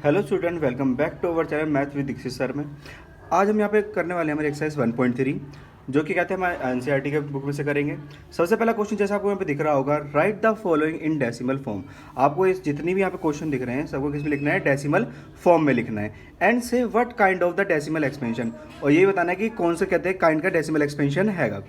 Hello student, welcome back to our channel math with Dikshit sir में। आज हम यहाँ पे करने वाले हैं हमारी एक्सरसाइज 1.3, जो कि कहते हैं हमारे एनसीईआरटी के बुक में से करेंगे। सबसे पहला क्वेश्चन जैसा आपको यहाँ पे दिख रहा होगा, right the following in decimal form. आपको इस जितनी भी यहाँ पे क्वेश्चन दिख रहे हैं सबको किस में लिखना है? डेसिमल फॉर्म में लिखना है। एंड से what kind of the decimal expansion, और ये बताना है कि कौन से कहते हैं काइंड का डेसिमल एक्सपेंशन हैगा।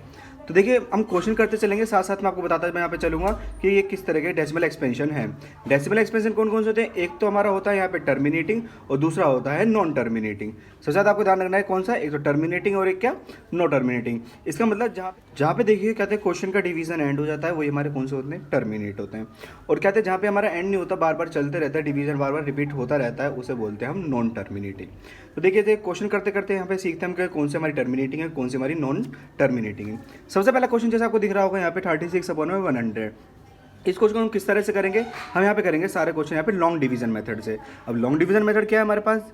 तो देखिए, हम क्वेश्चन करते चलेंगे, साथ साथ मैं आपको बताता मैं यहाँ पे चलूंगा कि ये किस तरह के डेसिमल एक्सपेंशन है। डेसिमल एक्सपेंशन कौन कौन से होते हैं? एक तो हमारा होता है यहाँ पे टर्मिनेटिंग और दूसरा होता है नॉन टर्मिनेटिंग। सबसे ज़्यादा आपको ध्यान रखना है कौन सा, एक तो टर्मिनेटिंग और एक क्या, नॉन टर्मिनेटिंग। इसका मतलब जहाँ पे देखिए कहते हैं क्वेश्चन का डिवीजन एंड हो जाता है, वही हमारे कौन से होते हैं? टर्मिनेट होते हैं। और कहते हैं जहाँ पे हमारा एंड नहीं होता, बार बार चलते रहता है, डिवीजन बार बार रिपीट होता रहता है, उसे बोलते हैं हम नॉन टर्मिनेटिंग। तो देखिए क्वेश्चन करते करते यहाँ पे सीखते हैं हम कि कौन सी हमारी टर्मिनेटिंग है, कौन सी हमारी नॉन टर्मिनेटिंग है। सबसे पहला क्वेश्चन जैसा आपको दिख रहा होगा यहाँ पे 36/100। इस क्वेश्चन को हम किस तरह से करेंगे? हम यहाँ पे करेंगे सारे क्वेश्चन यहाँ पे लॉन्ग डिवीजन मेथड से। अब लॉन्ग डिवीजन मेथड क्या है हमारे पास?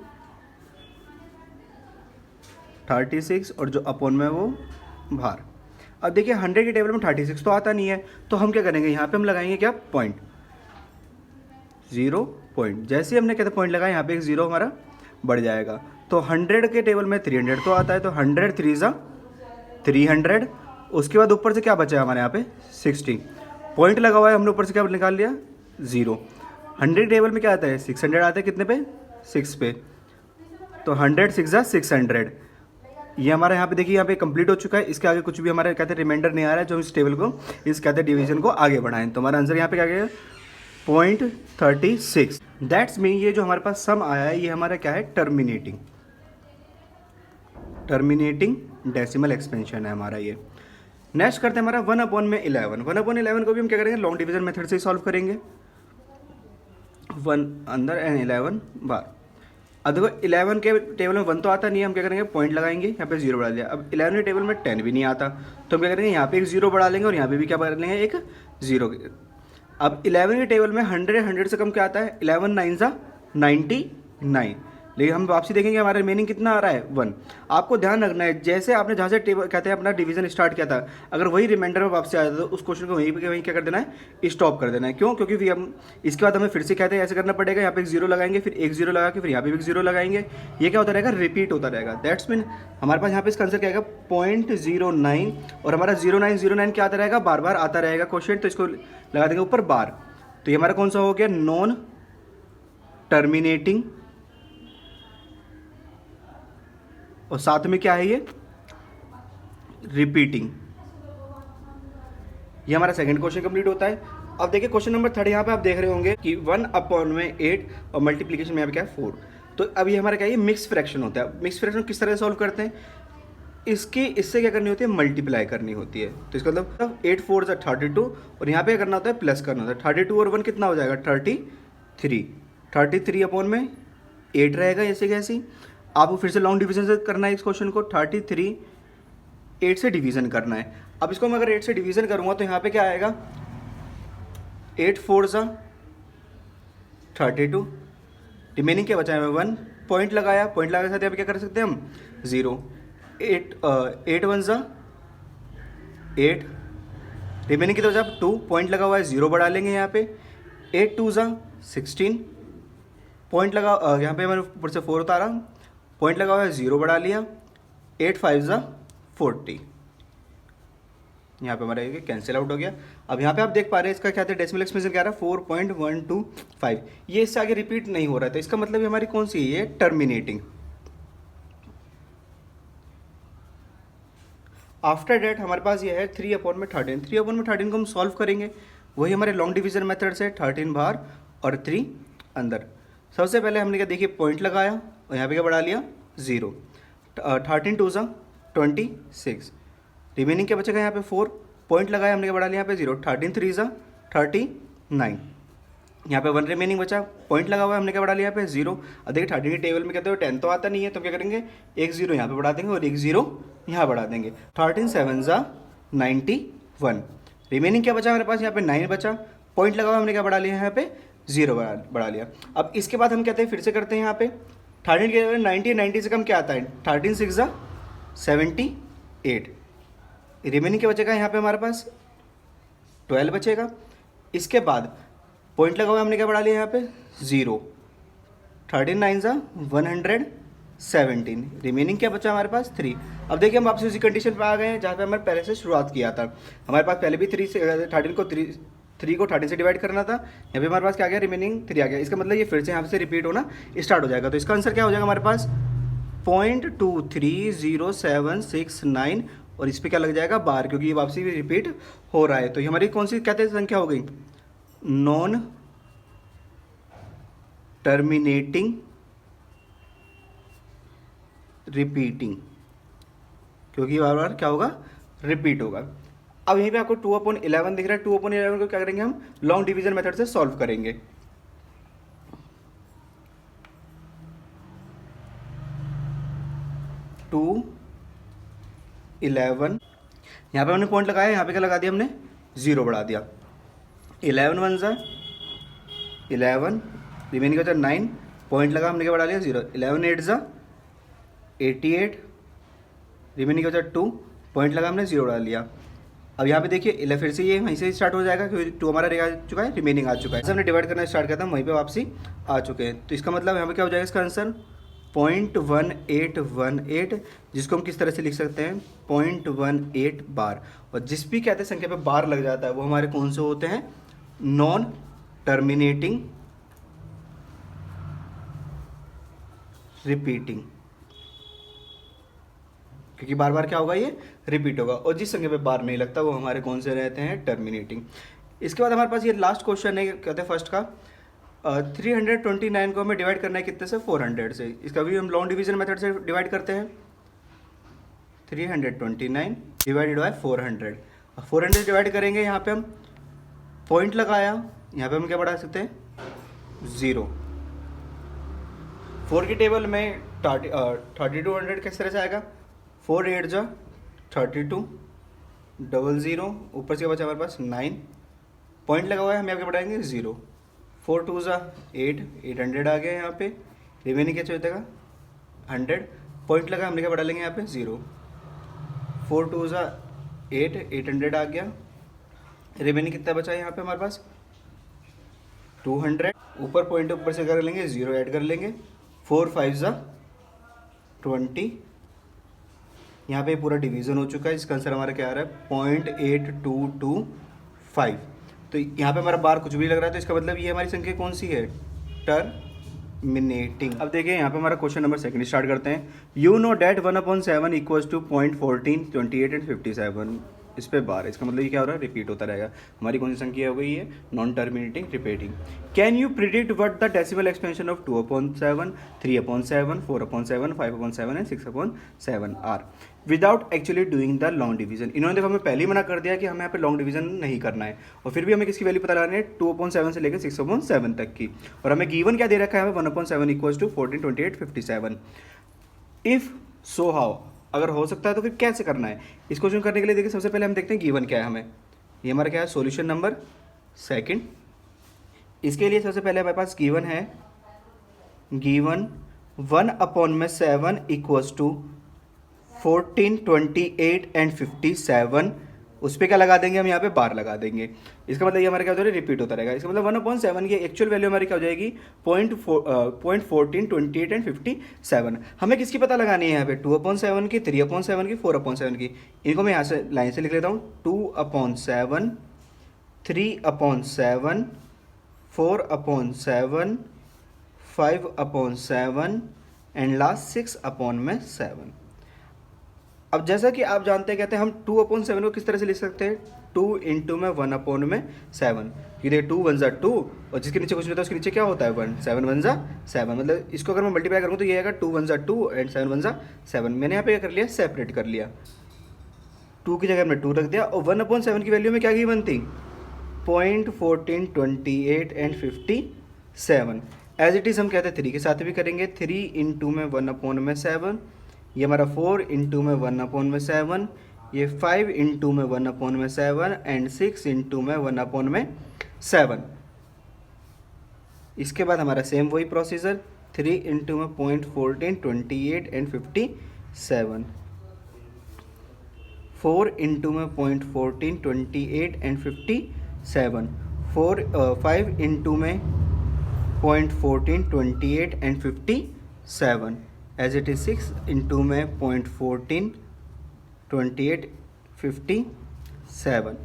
36 और जो अपॉन में वो भार। अब देखिए 100 की टेबल में 36 तो आता नहीं है, तो हम क्या करेंगे? यहाँ पे हम लगाएंगे क्या? Point, 0 point. जैसे ही हमने कहते पॉइंट लगाया, यहाँ पे एक 0 हमारा बढ़ जाएगा। तो 100 के टेबल में 300 तो आता है, तो 100 3 ज़ा 300। उसके बाद ऊपर से क्या बचा है हमारे यहाँ पे? 60 पॉइंट लगा हुआ है, हमने ऊपर से क्या निकाल लिया? 0। 100 टेबल में क्या आता है? 600 आता है, कितने पे? 6 पे। तो 100 6 ज़ा 600। ये हमारा यहाँ पे देखिए यहाँ पे कंप्लीट हो चुका है। इसके आगे कुछ भी हमारे कहते हैं रिमाइंडर नहीं आ रहा है, जो इस टेबल को, इस कहते हैं डिवीजन को आगे बढ़ाएं। तो हमारा आंसर यहाँ पे क्या गया? 0.36। दैट्स मीन ये जो हमारे पास सम आया है, ये हमारा क्या है? टर्मिनेटिंग डेसिमल एक्सपेंशन है हमारा ये। नेक्स्ट करते हैं हमारा 1/11। 1/11 को भी हम क्या करेंगे? लॉन्ग डिवीजन मेथड से सॉल्व करेंगे। 1 अंदर एंड 11 बार। अब देखो 11 के टेबल में 1 तो आता नहीं है, हम क्या करेंगे? पॉइंट लगाएंगे, यहाँ पे 0 बढ़ा दिया। अब 11 के टेबल में 10 भी नहीं आता, तो हम क्या करेंगे? यहाँ पे एक 0 बढ़ा लेंगे और यहाँ पे भी क्या बढ़ा लेंगे? एक 0। अब 11 के टेबल में 100 से कम क्या आता है? 11 9 ज़ा 99। लेकिन हम वापसी देखेंगे हमारा रिमेनिंग कितना आ रहा है? 1। आपको ध्यान रखना है, जैसे आपने जहाँ से टेबल कहते हैं अपना डिवीजन स्टार्ट किया था, अगर वही रिमाइंडर में वापसी आ जाता है तो उस क्वेश्चन को वहीं पे वहीं क्या कर देना है? स्टॉप कर देना है। क्यों? क्योंकि फिर हम इसके बाद हमें फिर से कहते हैं ऐसे करना पड़ेगा। यहाँ पे एक 0 लगाएंगे, फिर एक 0 लगा के फिर यहाँ पे भी 0 लगाएंगे। ये क्या होता रहेगा? रिपीट होता रहेगा। दैट्स मीन हमारे पास यहाँ पे इसका आंसर क्या आएगा? 0.09। और हमारा 0909 क्या आता रहेगा? बार बार आता रहेगा क्वेश्चन, तो इसको लगा देंगे ऊपर बार। तो ये हमारा कौन सा हो गया? Non terminating. और साथ में क्या है? ये रिपीटिंग। ये हमारा सेकंड क्वेश्चन कंप्लीट होता है। अब देखिए क्वेश्चन नंबर 3 यहाँ पे आप देख रहे होंगे कि 1/8 और मल्टीप्लीकेशन में यहाँ पे क्या है? 4। तो अब ये हमारा क्या है? मिक्स फ्रैक्शन होता है। मिक्स फ्रैक्शन किस तरह से सॉल्व करते हैं? इससे क्या करनी होती है? मल्टीप्लाई करनी होती है। तो इसका मतलब 8 4 ज़ा 32, और यहाँ पे क्या करना होता है? प्लस करना होता है। 32 और 1 कितना हो जाएगा? 33। 33 अपॉन में 8 रहेगा, ऐसे कैसी। आपको फिर से लॉन्ग डिवीजन से करना है इस क्वेश्चन को। 33 8 से डिवीजन करना है। अब इसको मैं अगर 8 से डिवीजन करूँगा तो यहाँ पे क्या आएगा? 8 4 ज़ा 32। रिमेनिंग क्या बचा है? 1 पॉइंट लगाया, पॉइंट लगाने के साथ यहाँ पे क्या कर सकते हैं हम? 0। 8 1 ज़ा 8। रिमेनिंग की तो जब 2 पॉइंट लगा हुआ है, 0 बढ़ा लेंगे यहाँ पे। 8 2 ज़ा 16। पॉइंट लगा यहाँ पे मैंने ऊपर से 4 उतारा, पॉइंट लगा हुआ है, 0 बढ़ा लिया। 8 5 ज़ा 40। यहाँ पे हमारा ये कैंसिल आउट हो गया। अब यहाँ पे आप देख पा रहे हैं इसका क्या था? डेसिमल एक्सपेंशन क्या रहा? 4.125। ये इससे आगे रिपीट नहीं हो रहा था। इसका मतलब हमारी कौन सी है? ये टर्मिनेटिंग। आफ्टर डेट हमारे पास ये है 3/13। 3/13 को हम सॉल्व करेंगे, वही हमारे लॉन्ग डिवीजन मेथड से। 13 बाहर और 3 अंदर। सबसे पहले हमने क्या देखिए? पॉइंट लगाया और यहाँ पे क्या बढ़ा लिया? 0। 13 2 ज़ा 26। रिमेनिंग क्या बचेगा? यहाँ पे 4 पॉइंट लगाया, हमने क्या बढ़ा लिया? यहाँ पे 0। 13 3 ज़ा 39। यहाँ पे 1 रिमेनिंग बचा, पॉइंट लगा हुआ है, हमने क्या बढ़ा लिया? यहाँ पे 0। अब देखिए 13 के टेबल में कहते हो 10 तो आता नहीं है, तो क्या करेंगे? एक 0 यहाँ पे बढ़ा देंगे और एक 0 यहाँ बढ़ा देंगे। 13 7 ज़ा 91। रिमेनिंग क्या बचा हमारे पास? यहाँ पे 9 बचा, पॉइंट लगा हुआ, हमने क्या बढ़ा लिया? यहाँ पे 0 बढ़ा लिया। अब इसके बाद हम कहते हैं फिर से करते हैं यहाँ पे 13 के 90 से कम क्या आता है? 13 6 ज़ा 78। रिमेनिंग क्या बचेगा? यहाँ पे हमारे पास 12 बचेगा। इसके बाद पॉइंट लगा हुआ है, हमने क्या बढ़ा लिया? यहाँ पे 0। 13 9 ज़ा 117, रिमेनिंग क्या बचा हमारे पास 3। अब देखिए हम वापस उसी कंडीशन पे आ गए हैं जहाँ पे हमारे पहले से शुरुआत किया था। हमारे पास पहले भी 3 से 13 को 13 से डिवाइड करना था। यहाँ पे हमारे पास क्या आ गया, रिमेनिंग 3 आ गया। इसका मतलब ये फिर से यहाँ से रिपीट होना स्टार्ट हो जाएगा। तो इसका आंसर क्या हो जाएगा हमारे पास 0.23069, और इस पर क्या लग जाएगा बार, क्योंकि ये वापसी भी रिपीट हो रहा है। तो ये हमारी कौन सी कहते हैं संख्या हो गई, नॉन टर्मिनेटिंग रिपीटिंग, क्योंकि बार बार क्या होगा, रिपीट होगा। अब यहीं पे आपको 2/11 दिख रहा है। 2/11 को क्या करेंगे हम, लॉन्ग डिवीजन मेथड से सॉल्व करेंगे। 211, यहाँ पे हमने पॉइंट लगाया, यहाँ पे क्या लगा दिया हमने, 0 बढ़ा दिया। 11 1 ज़ा 11, रिमेनिंग का 9, पॉइंट लगा हमने क्या बढ़ा लिया 0। 11 8 ज़ा 88, रिमेनिंग का 2, पॉइंट लगा हमने 0 बढ़ा लिया। अब यहाँ पे देखिए फिर से ये वहीं से स्टार्ट हो जाएगा, क्योंकि 2 हमारा आ चुका है, रिमेनिंग आ चुका है। जैसे हमने डिवाइड करना स्टार्ट किया था वहीं पे वापसी आ चुके हैं। तो इसका मतलब यहाँ पे क्या हो जाएगा, इसका आंसर 0.1818, जिसको हम किस तरह से लिख सकते हैं, 0.18 बार। और जिस भी कहते हैं संख्या पे बार लग जाता है वो हमारे कौन से होते हैं, नॉन टर्मिनेटिंग रिपीटिंग, क्योंकि बार बार क्या होगा, ये रिपीट होगा। और जिस संख्या पे बार नहीं लगता वो हमारे कौन से रहते हैं, टर्मिनेटिंग। इसके बाद हमारे पास ये लास्ट क्वेश्चन है, कहते हैं फर्स्ट का 329 को हमें डिवाइड करना है कितने से, 400 से। इसका भी हम लॉन्ग डिवीजन मेथड से डिवाइड करते हैं। 329 डिवाइडेड बाय 400, 400 डिवाइड करेंगे, यहाँ पे हम पॉइंट लगाया, यहाँ पे हम क्या बढ़ा सकते हैं, 0। 4 की टेबल में 3200 किस तरह से आएगा, 4 8 जा 32, 00, ऊपर से बचा हमारे पास 9, पॉइंट लगा हुआ है, हम यहाँ पे बढ़ाएंगे 0। 4 2 जा 8, 800 आ गया यहाँ पे, रिमेनिंग क्या चाहिए 100, पॉइंट लगा हमने क्या बढ़ा लेंगे यहाँ पे 0। 4 2 जा 8, 800 आ गया, रिमेनिंग कितना बचा है यहाँ पे हमारे पास 200, ऊपर पॉइंट ऊपर से कर लेंगे 0 ऐड कर लेंगे। 4 5 जा 20, यहाँ पे पूरा डिवीजन हो चुका है। इसका आंसर हमारा क्या आ रहा है, 0.8225। तो यहाँ पे हमारा बार कुछ भी लग रहा है, तो इसका मतलब ये हमारी संख्या कौन सी है, टर्मिनेटिंग। अब देखिए यहाँ पे हमारा क्वेश्चन नंबर 2 स्टार्ट करते हैं। You know that 1/7 equals to 0.14 28 and 57, इस पे बार है। इसका मतलब ये क्या हो रहा है, रिपीट होता रहेगा। हमारी कौन सी संख्या हो गई है, non terminating repeating. Can you predict what the decimal expansion of 2/7 3/7 4/7 5/7 and 6/7 are without actually doing the long division. इन्होंने देखो हमें पहले ही मना कर दिया कि हमें यहाँ पे लॉन्ग डिवीजन नहीं करना है, और फिर भी हमें किसकी वैल्यू पता लगानी है, 2/7 से लेकर 6/7 तक की। और हमें गिवन क्या दे रखा है, हमें 1/7 equals to 14 28 57। If so how, अगर हो सकता है तो फिर कैसे करना है। इस क्वेश्चन करने के लिए देखिए सबसे पहले हम देखते हैं गिवन क्या है हमें। ये हमारा क्या है, सॉल्यूशन नंबर 2। इसके लिए सबसे पहले हमारे पास गिवन है, गिवन 1/7 इक्वल्स टू 14 28 एंड 57, उस पर क्या लगा देंगे हम, यहाँ पे बार लगा देंगे। इसका मतलब ये हमारा क्या हो जाएगा, रिपीट होता रहेगा। इसका मतलब 1/7 की एक्चुअल वैल्यू हमारी क्या हो जाएगी, 0.14 28 एंड 57। हमें किसकी पता लगानी है यहाँ पे, 2/7 की, 3/7 की, 4/7 की। इनको मैं यहाँ से लाइन से लिख लेता हूँ, 2/7 3/7 4/7 5/7 एंड लास्ट 6/7। अब जैसा कि आप जानते हैं, कहते हैं हम 2/7 को किस तरह से लिख सकते हैं, 2 इंटू में 1/7। ये देखिए 2 1 ज़ा 2, और जिसके नीचे कुछ नहीं होता उसके नीचे क्या होता है 1, 7 1 ज़ा 7। मतलब इसको अगर मैं मल्टीप्लाई करूँ तो ये आएगा 2 1 ज़ा 2 एंड 7 1 ज़ा 7। मैंने यहाँ पे क्या कर लिया, सेपरेट कर लिया, 2 की जगह हमने 2 रख दिया। और 1/7 की वैल्यू में क्या गिवन थी, 0.14 28 एंड 57। एज इट इज़ हम कहते हैं 3 के साथ भी करेंगे, 3 इंटू में 1/7, ये हमारा 4 इंटू में 1/7, ये 5 इंटू में 1/7 एंड 6 इंटू में 1/7। इसके बाद हमारा सेम वही प्रोसीजर, 3 इंटू में 0.14 28 एंड 57, 4 इंटू में 0.14 28 एंड 57, 5 इंटू में 0.14, 28 एंड 57 एज इट इज 6 इन 2 में 0.14, 28, 57।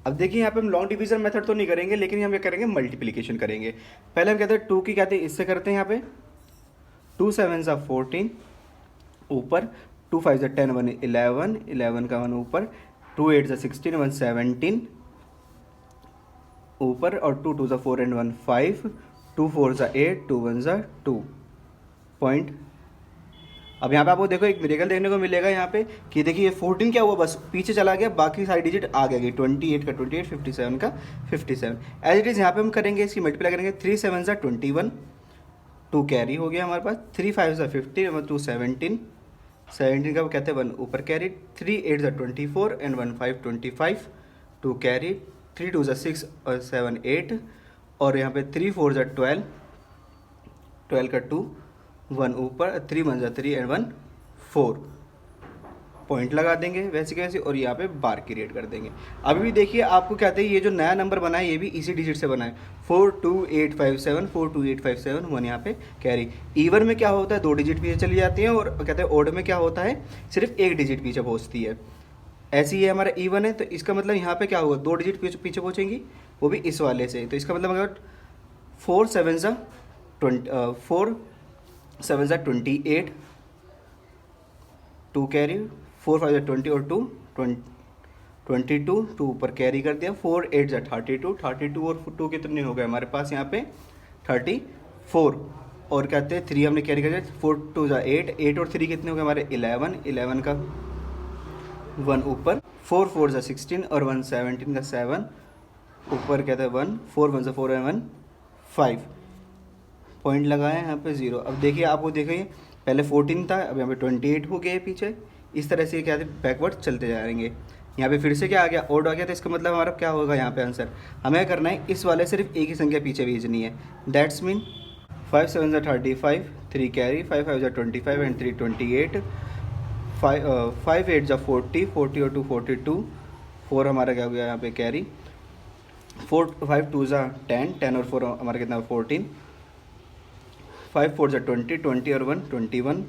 अब देखिए यहाँ पे हम लॉन्ग डिवीजन मेथड तो नहीं करेंगे, लेकिन हम क्या करेंगे, मल्टीप्लिकेशन करेंगे। पहले हम कहते हैं 2 की कहते हैं इससे करते हैं, यहाँ पे 2 7 14 ऊपर, 2 5 10 1 11, 11 का 1 ऊपर, 2 8 16 1 17 ऊपर, और 2 2 4 एंड 1 5, 2 4 8, 2 1 2 पॉइंट। अब यहाँ पे आपको देखो एक मिरेकल देखने को मिलेगा यहाँ पे कि देखिए ये 14 क्या हुआ, बस पीछे चला गया, बाकी सारी डिजिट आगे गई, 28 का 28, 57 का 57। एज इट इज़ यहाँ पे हम करेंगे, इसकी मल्टीप्लाई करेंगे, 3 7 21, 2 कैरी हो गया हमारे पास, 3 5 50, 2 17, 17 का कहते हैं 1 ऊपर कैरी, 3 8 24 एंड 1 5 25, 2 कैरी, 3 2 6 और 7 8, और यहाँ पे 3 4 12, 12 का 2, 1 ऊपर, 3 1 3 एंड 1 4 पॉइंट लगा देंगे वैसे के वैसे, और यहाँ पे बार क्रिएट कर देंगे। अभी भी देखिए आपको कहते हैं ये जो नया नंबर बना है ये भी इसी डिजिट से बना है, 42857, 42857, 1 यहाँ पे कैरी। इवन में क्या होता है, 2 डिजिट पीछे चली जाती हैं, और कहते हैं ओड में क्या होता है, सिर्फ 1 डिजिट पीछे पहुँचती है। ऐसे ही हमारा इवन है, तो इसका मतलब यहाँ पे क्या होगा, 2 डिजिट पीछे पहुँचेंगी, वो भी इस वाले से। तो इसका मतलब अगर 4 7 28, 2 कैरी, 4 5 20 और 2 22, 2 ऊपर कैरी कर दिया, 4 8 32, 32 और 2 कितने हो गए हमारे पास यहाँ पे 34, और कहते हैं 3 हमने कैरी कर दिया, 4 2 8, 8 और 3 कितने हो गए हमारे 11, 11 का 1 ऊपर, 4 4 16 और 1 17 का 7 ऊपर, कहते हैं 1, 4 1 4 और 1 5 पॉइंट लगाए यहाँ पे 0। अब देखिए आपको देखिए पहले 14 था, अब यहाँ पे 28 हो गए पीछे, इस तरह से क्या बैकवर्ड चलते जाएंगे। यहाँ पे फिर से क्या आ गया, ओड आ गया, तो इसका मतलब हमारा क्या होगा यहाँ पे आंसर, हमें करना है इस वाले सिर्फ एक ही संख्या पीछे भेजनी है। दैट्स मीन 5 7 35, 3 कैरी, 5 5 25 एंड 3 28, 5 8 40, 40 और 2 42, 4 हमारा क्या हो गया यहाँ पे कैरी, 4 5 2 10, 10 और 4 हमारा कितना 14, 5 4 20, 20 और 1 21,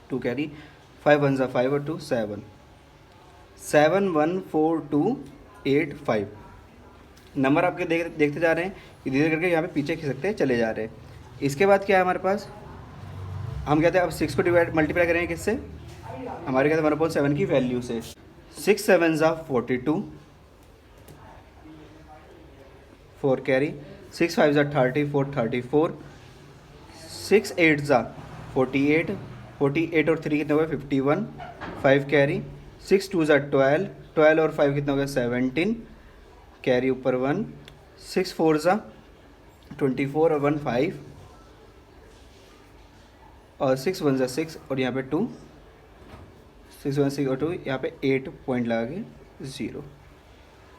2 कैरी, 5 1 5 और 2 7, 7 1 4 2 8 5 नंबर आपके देखते जा रहे हैं, धीरे करके यहाँ पे पीछे खिसकते हैं चले जा रहे हैं। इसके बाद क्या है हमारे पास, हम कहते हैं अब 6 को मल्टीप्लाई करेंगे किससे, हमारे कहते हैं 1/7 की वैल्यू से। 6 7 42, 4 कैरी, 6 5 34, 34, 6 8 48, 48 और 3 कितने हो गए 51, 5 कैरी, 6 2 12, 12 और 5 कितने हो गए 17 कैरी ऊपर 1, 6 4 24 और 1 5, और 6 1 6 और यहाँ पे 2, 6 1 6 और 2 यहाँ पे 8 पॉइंट लगा के 0।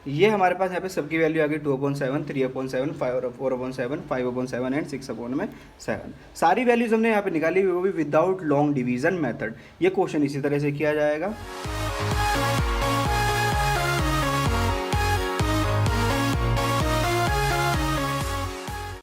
ये हमारे पास यहाँ पे सबकी वैल्यू आ गई 2/7, 3/7, 4/7, 5/7 एंड 6/7। सारी वैल्यूज हमने यहाँ पे निकाली, वो भी विदाउट लॉन्ग डिवीजन मेथड। ये क्वेश्चन इसी तरह से किया जाएगा।